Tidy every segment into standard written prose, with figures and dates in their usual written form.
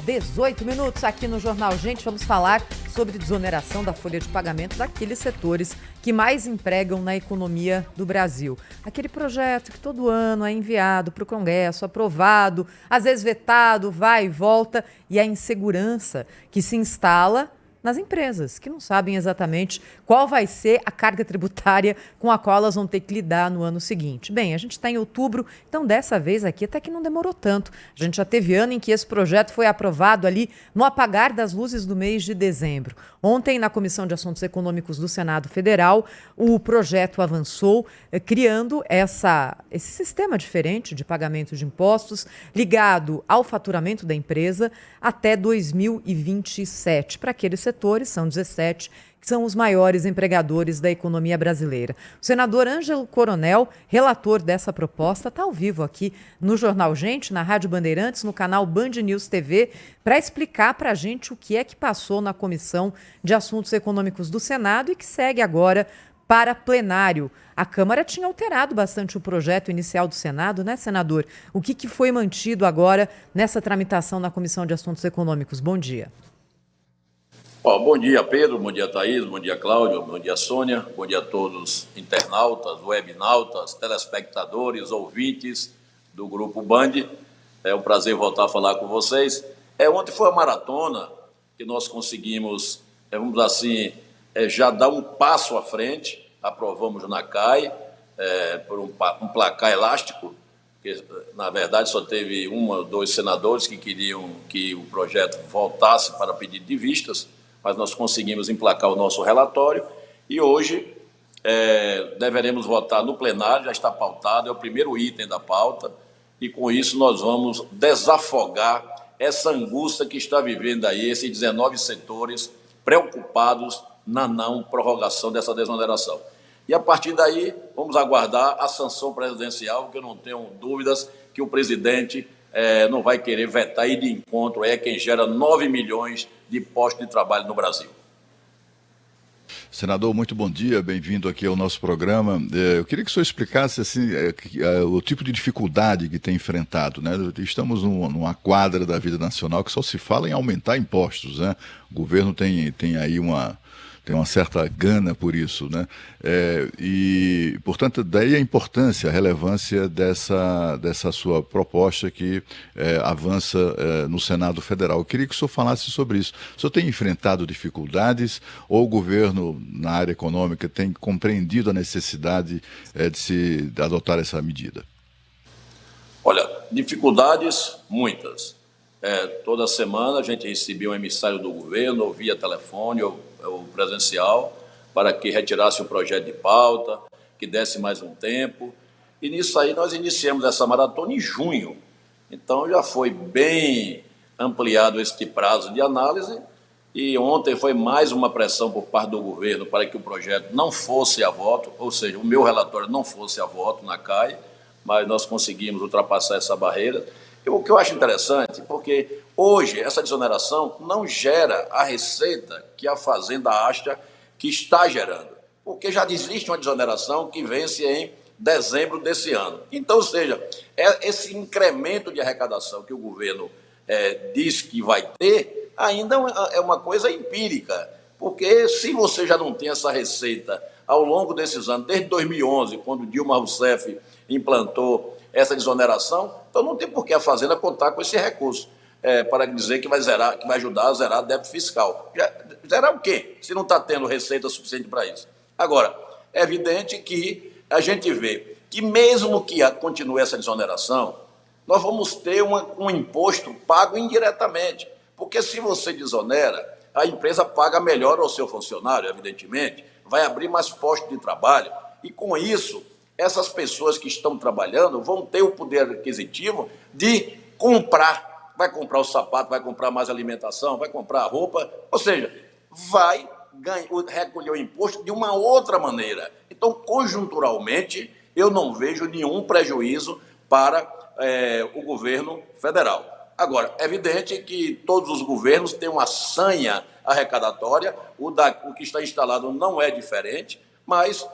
18 minutos aqui no Jornal Gente. Vamos falar sobre desoneração da folha de pagamento daqueles setores que mais empregam na economia do Brasil. Aquele projeto que todo ano é enviado para o Congresso, aprovado, às vezes vetado, vai e volta, e a insegurança que se instala nas empresas, que não sabem exatamente qual vai ser a carga tributária com a qual elas vão ter que lidar no ano seguinte. Bem, a gente está em outubro, então dessa vez aqui até que não demorou tanto. A gente já teve ano em que esse projeto foi aprovado ali no apagar das luzes do mês de dezembro. Ontem, na Comissão de Assuntos Econômicos do Senado Federal, o projeto avançou, criando esse sistema diferente de pagamento de impostos ligado ao faturamento da empresa até 2027, para aqueles setores, são 17, que são os maiores empregadores da economia brasileira. O senador Ângelo Coronel, relator dessa proposta, está ao vivo aqui no Jornal Gente, na Rádio Bandeirantes, no canal Band News TV, para explicar para a gente o que é que passou na Comissão de Assuntos Econômicos do Senado e que segue agora para plenário. A Câmara tinha alterado bastante o projeto inicial do Senado, né, senador? O que foi mantido agora nessa tramitação na Comissão de Assuntos Econômicos? Bom dia. Bom dia, Pedro, bom dia, Thaís, bom dia, Cláudio, bom dia, Sônia, bom dia a todos internautas, webnautas, telespectadores, ouvintes do Grupo Band. É um prazer voltar a falar com vocês. Ontem foi uma maratona que nós conseguimos, vamos assim, já dar um passo à frente. Aprovamos na CAI por um placar elástico, que na verdade só teve um ou dois senadores que queriam que o projeto voltasse para pedido de vistas, mas nós conseguimos emplacar o nosso relatório e hoje deveremos votar no plenário, já está pautado, é o primeiro item da pauta, e com isso nós vamos desafogar essa angústia que está vivendo aí, esses 19 setores preocupados na não prorrogação dessa desoneração. E a partir daí, vamos aguardar a sanção presidencial, que eu não tenho dúvidas que o presidente não vai querer vetar e de encontro quem gera 9 milhões de postos de trabalho no Brasil. Senador, muito bom dia, bem-vindo aqui ao nosso programa. Eu queria que o senhor explicasse assim, o tipo de dificuldade que tem enfrentado, né? Estamos numa quadra da vida nacional que só se fala em aumentar impostos, né? O governo tem aí uma certa gana por isso, né? E, portanto, daí a importância, a relevância dessa sua proposta que avança no Senado Federal. Eu queria que o senhor falasse sobre isso. O senhor tem enfrentado dificuldades ou o governo, na área econômica, tem compreendido a necessidade de adotar essa medida? Olha, dificuldades muitas. Toda semana a gente recebia um emissário do governo, ou via telefone ou presencial, para que retirasse o projeto de pauta, que desse mais um tempo. E nisso aí nós iniciamos essa maratona em junho. Então já foi bem ampliado este prazo de análise e ontem foi mais uma pressão por parte do governo para que o projeto não fosse a voto, ou seja, o meu relatório não fosse a voto na CAI, mas nós conseguimos ultrapassar essa barreira. O que eu acho interessante, porque hoje essa desoneração não gera a receita que a Fazenda acha que está gerando, porque já existe uma desoneração que vence em dezembro desse ano. Então, ou seja, esse incremento de arrecadação que o governo diz que vai ter, ainda é uma coisa empírica, porque se você já não tem essa receita ao longo desses anos, desde 2011, quando Dilma Rousseff implantou essa desoneração, então não tem por que a Fazenda contar com esse recurso para dizer que vai ajudar a zerar débito fiscal. Zerar o quê, se não está tendo receita suficiente para isso? Agora, é evidente que a gente vê que mesmo que continue essa desoneração, nós vamos ter um imposto pago indiretamente, porque se você desonera, a empresa paga melhor ao seu funcionário, evidentemente, vai abrir mais postos de trabalho, e com isso essas pessoas que estão trabalhando vão ter o poder aquisitivo de comprar. Vai comprar o sapato, vai comprar mais alimentação, vai comprar a roupa, ou seja, vai recolher o imposto de uma outra maneira. Então, conjunturalmente, eu não vejo nenhum prejuízo para o governo federal. Agora, é evidente que todos os governos têm uma sanha arrecadatória, o que está instalado não é diferente, mas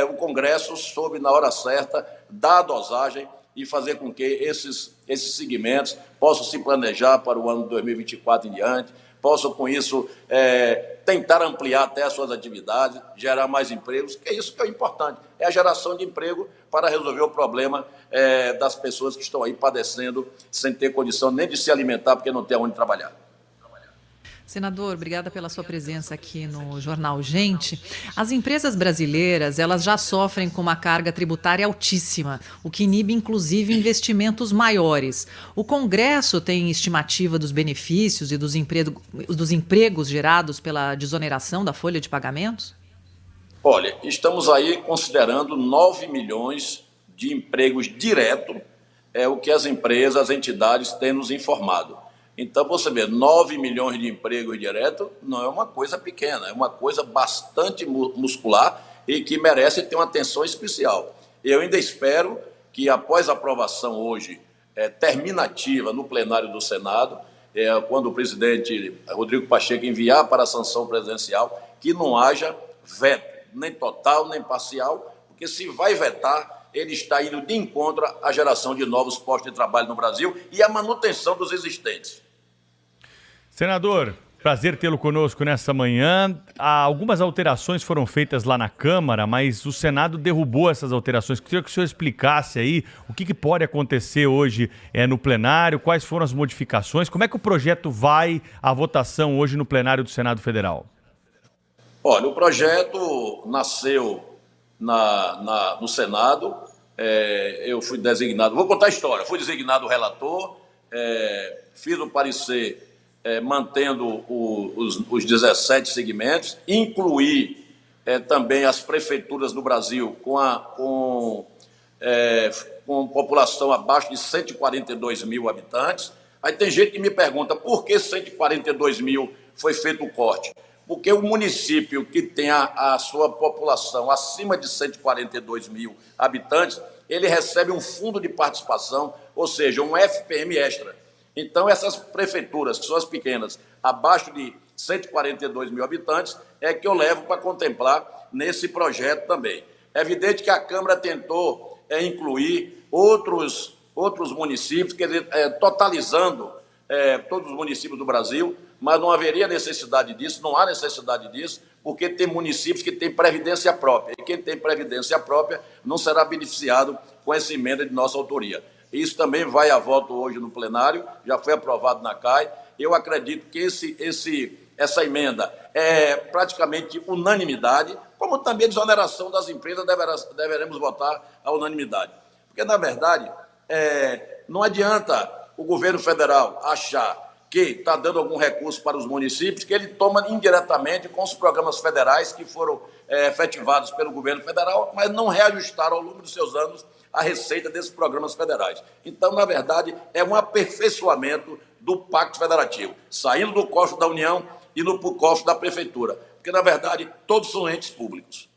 o Congresso soube, na hora certa, dar a dosagem e fazer com que esses segmentos possam se planejar para o ano 2024 em diante, possam, com isso, tentar ampliar até as suas atividades, gerar mais empregos, que é isso que é importante, é a geração de emprego para resolver o problema das pessoas que estão aí padecendo sem ter condição nem de se alimentar porque não tem onde trabalhar. Senador, obrigada pela sua presença aqui no Jornal Gente. As empresas brasileiras, elas já sofrem com uma carga tributária altíssima, o que inibe inclusive investimentos maiores. O Congresso tem estimativa dos benefícios e dos empregos gerados pela desoneração da folha de pagamentos? Olha, estamos aí considerando 9 milhões de empregos diretos, é o que as empresas, as entidades têm nos informado. Então, você vê, 9 milhões de empregos diretos não é uma coisa pequena, é uma coisa bastante muscular e que merece ter uma atenção especial. Eu ainda espero que, após a aprovação hoje terminativa no plenário do Senado, quando o presidente Rodrigo Pacheco enviar para a sanção presidencial, que não haja veto, nem total, nem parcial, porque se vai vetar, ele está indo de encontro à geração de novos postos de trabalho no Brasil e à manutenção dos existentes. Senador, prazer tê-lo conosco nessa manhã. Algumas alterações foram feitas lá na Câmara, mas o Senado derrubou essas alterações. Queria que o senhor explicasse aí o que pode acontecer hoje no plenário, quais foram as modificações, como é que o projeto vai à votação hoje no plenário do Senado Federal? Olha, o projeto nasceu no Senado, eu fui designado, vou contar a história, fui designado relator, fiz o parecer mantendo os 17 segmentos, incluí também as prefeituras do Brasil com população abaixo de 142 mil habitantes. Aí tem gente que me pergunta por que 142 mil foi feito o corte. Porque o município que tem a sua população acima de 142 mil habitantes, ele recebe um fundo de participação, ou seja, um FPM extra. Então, essas prefeituras, que são as pequenas, abaixo de 142 mil habitantes, é que eu levo para contemplar nesse projeto também. É evidente que a Câmara tentou incluir outros municípios, quer dizer, totalizando todos os municípios do Brasil, mas não haveria necessidade disso, não há necessidade disso, porque tem municípios que têm previdência própria, e quem tem previdência própria não será beneficiado com essa emenda de nossa autoria. Isso também vai a voto hoje no plenário, já foi aprovado na CAI. Eu acredito que essa emenda é praticamente unanimidade, como também a desoneração das empresas deveremos votar à unanimidade. Porque, na verdade, não adianta o governo federal achar que está dando algum recurso para os municípios, que ele toma indiretamente com os programas federais que foram efetivados pelo governo federal, mas não reajustaram ao longo dos seus anos a receita desses programas federais. Então, na verdade, é um aperfeiçoamento do Pacto Federativo, saindo do cofre da União e no cofre da Prefeitura, porque, na verdade, todos são entes públicos.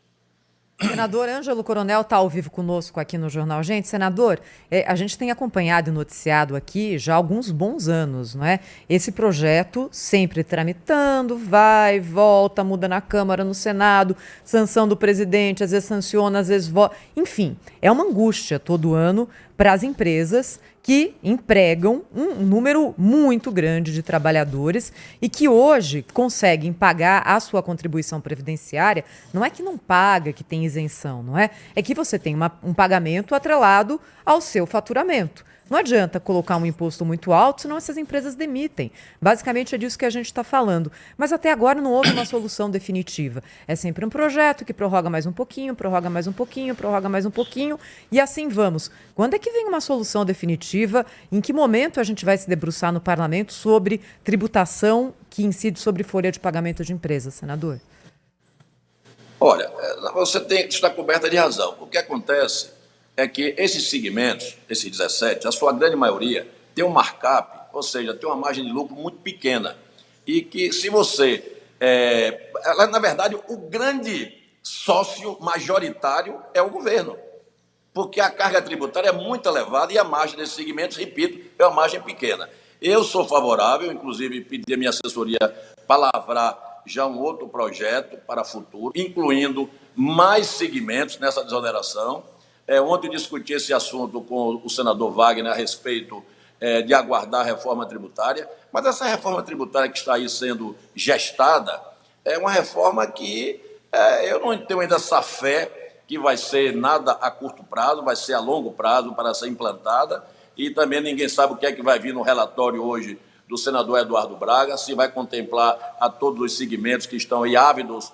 Senador Ângelo Coronel está ao vivo conosco aqui no Jornal Gente. Senador, a gente tem acompanhado e noticiado aqui já há alguns bons anos, não é? Esse projeto sempre tramitando, vai, volta, muda na Câmara, no Senado, sanção do presidente, às vezes sanciona, às vezes vota. Enfim, é uma angústia todo ano para as empresas que empregam um número muito grande de trabalhadores e que hoje conseguem pagar a sua contribuição previdenciária. Não é que não paga, que tem isenção, não é? É que você tem um pagamento atrelado ao seu faturamento. Não adianta colocar um imposto muito alto, senão essas empresas demitem. Basicamente é disso que a gente está falando. Mas até agora não houve uma solução definitiva. É sempre um projeto que prorroga mais um pouquinho, prorroga mais um pouquinho, prorroga mais um pouquinho, e assim vamos. Quando é que vem uma solução definitiva? Em que momento a gente vai se debruçar no parlamento sobre tributação que incide sobre folha de pagamento de empresas, senador? Olha, você está coberta de razão. O que acontece é que esses segmentos, esses 17, a sua grande maioria, tem um markup, ou seja, tem uma margem de lucro muito pequena. E que se você... na verdade, o grande sócio majoritário é o governo, porque a carga tributária é muito elevada e a margem desses segmentos, repito, é uma margem pequena. Eu sou favorável, inclusive pedi a minha assessoria para lavrar já um outro projeto para o futuro, incluindo mais segmentos nessa desoneração, Ontem eu discuti esse assunto com o senador Wagner a respeito de aguardar a reforma tributária, mas essa reforma tributária que está aí sendo gestada é uma reforma que eu não tenho ainda essa fé que vai ser nada a curto prazo, vai ser a longo prazo para ser implantada, e também ninguém sabe o que é que vai vir no relatório hoje do senador Eduardo Braga, se vai contemplar a todos os segmentos que estão aí ávidos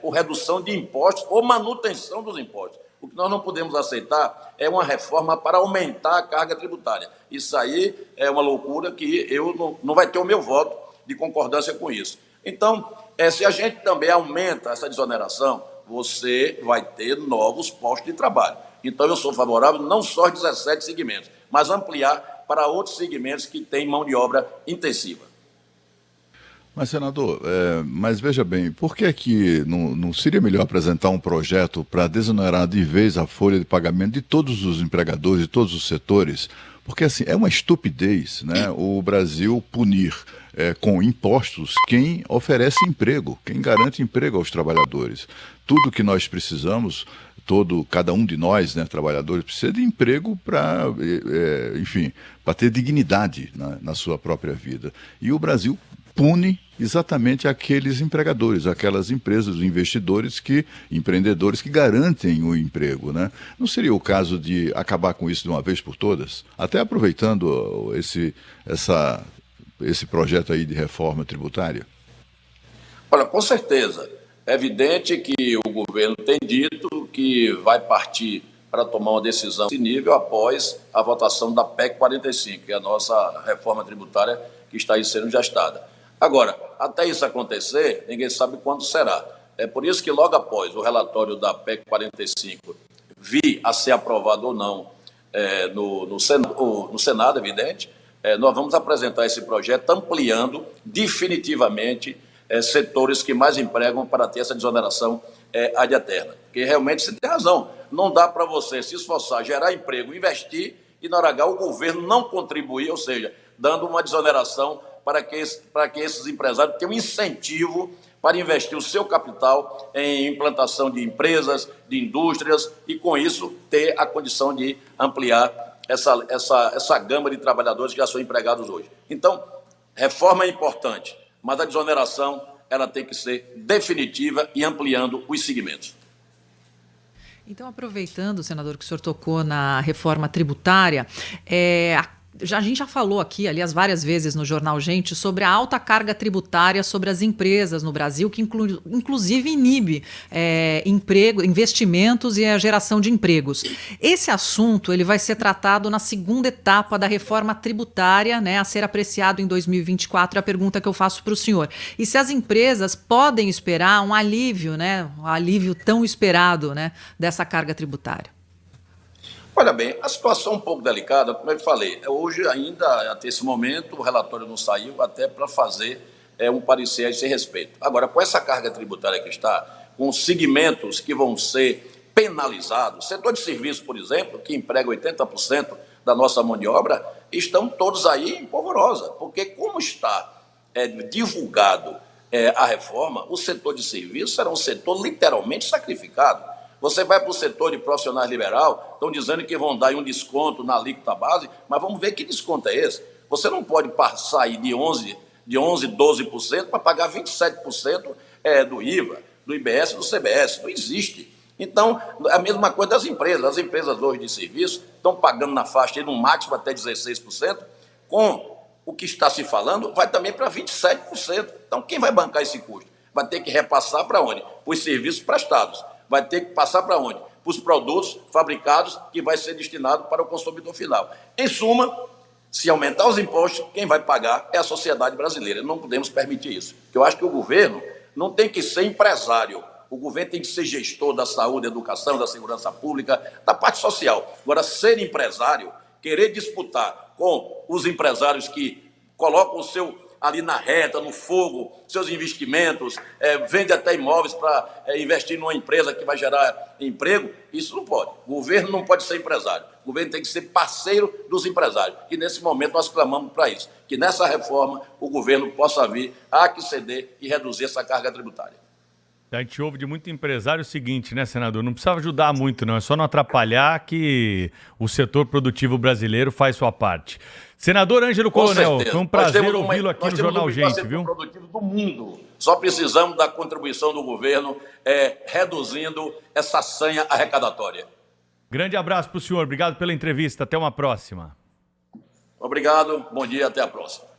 por redução de impostos ou manutenção dos impostos. O que nós não podemos aceitar é uma reforma para aumentar a carga tributária. Isso aí é uma loucura que eu não vai ter o meu voto de concordância com isso. Então, se a gente também aumenta essa desoneração, você vai ter novos postos de trabalho. Então, eu sou favorável não só aos 17 segmentos, mas ampliar para outros segmentos que têm mão de obra intensiva. Mas, senador, mas veja bem, por que não seria melhor apresentar um projeto para desonerar de vez a folha de pagamento de todos os empregadores, de todos os setores? Porque, assim, é uma estupidez, né, o Brasil punir com impostos quem oferece emprego, quem garante emprego aos trabalhadores. Tudo que nós precisamos, cada um de nós, né, trabalhadores, precisa de emprego para, enfim, para ter dignidade na sua própria vida. E o Brasil pune exatamente aqueles empregadores, aquelas empresas, investidores, empreendedores que garantem o emprego, né? Não seria o caso de acabar com isso de uma vez por todas? Até aproveitando esse projeto aí de reforma tributária? Olha, com certeza. É evidente que o governo tem dito que vai partir para tomar uma decisão desse nível após a votação da PEC 45, que é a nossa reforma tributária que está aí sendo gestada. Agora, até isso acontecer, ninguém sabe quando será. É por isso que logo após o relatório da PEC 45 vir a ser aprovado ou não no Senado, evidente, nós vamos apresentar esse projeto ampliando definitivamente setores que mais empregam para ter essa desoneração ad eterna. Porque realmente você tem razão, não dá para você se esforçar, gerar emprego, investir e na hora H o governo não contribuir, ou seja, dando uma desoneração para que esses empresários tenham incentivo para investir o seu capital em implantação de empresas, de indústrias e, com isso, ter a condição de ampliar essa gama de trabalhadores que já são empregados hoje. Então, reforma é importante, mas a desoneração ela tem que ser definitiva e ampliando os segmentos. Então, aproveitando, senador, que o senhor tocou na reforma tributária, a gente já falou aqui, aliás, várias vezes no Jornal Gente, sobre a alta carga tributária sobre as empresas no Brasil, que inclusive inibe investimentos e a geração de empregos. Esse assunto ele vai ser tratado na segunda etapa da reforma tributária, né, a ser apreciado em 2024, é a pergunta que eu faço para o senhor. E se as empresas podem esperar um alívio, né, um alívio tão esperado, né, dessa carga tributária? Olha bem, a situação é um pouco delicada, como eu falei, hoje ainda, até esse momento, o relatório não saiu até para fazer um parecer a esse respeito. Agora, com essa carga tributária que está, com segmentos que vão ser penalizados, setor de serviço, por exemplo, que emprega 80% da nossa mão de obra, estão todos aí em polvorosa, porque como está divulgado a reforma, o setor de serviço será um setor literalmente sacrificado. Você vai para o setor de profissionais liberal, estão dizendo que vão dar um desconto na alíquota base, mas vamos ver que desconto é esse. Você não pode sair de 11%, 12% para pagar 27% do IVA, do IBS e do CBS. Não existe. Então, a mesma coisa das empresas. As empresas hoje de serviço estão pagando na faixa, no máximo até 16%, com o que está se falando, vai também para 27%. Então, quem vai bancar esse custo? Vai ter que repassar para onde? Para os serviços prestados. Vai ter que passar para onde? Para os produtos fabricados que vai ser destinado para o consumidor final. Em suma, se aumentar os impostos, quem vai pagar é a sociedade brasileira. Não podemos permitir isso. Porque eu acho que o governo não tem que ser empresário. O governo tem que ser gestor da saúde, da educação, da segurança pública, da parte social. Agora, ser empresário, querer disputar com os empresários que colocam o seu ali na reta, no fogo, seus investimentos, vende até imóveis para investir numa empresa que vai gerar emprego, isso não pode. O governo não pode ser empresário. O governo tem que ser parceiro dos empresários. E nesse momento nós clamamos para isso, que nessa reforma o governo possa vir a ceder e reduzir essa carga tributária. A gente ouve de muito empresário o seguinte, né, senador? Não precisa ajudar muito, não. É só não atrapalhar que o setor produtivo brasileiro faz sua parte. Senador Ângelo Coronel, foi um prazer ouvi-lo aqui no Jornal Gente, viu? Produtivo do mundo. Só precisamos da contribuição do governo, reduzindo essa sanha arrecadatória. Grande abraço para o senhor. Obrigado pela entrevista. Até uma próxima. Obrigado. Bom dia. Até a próxima.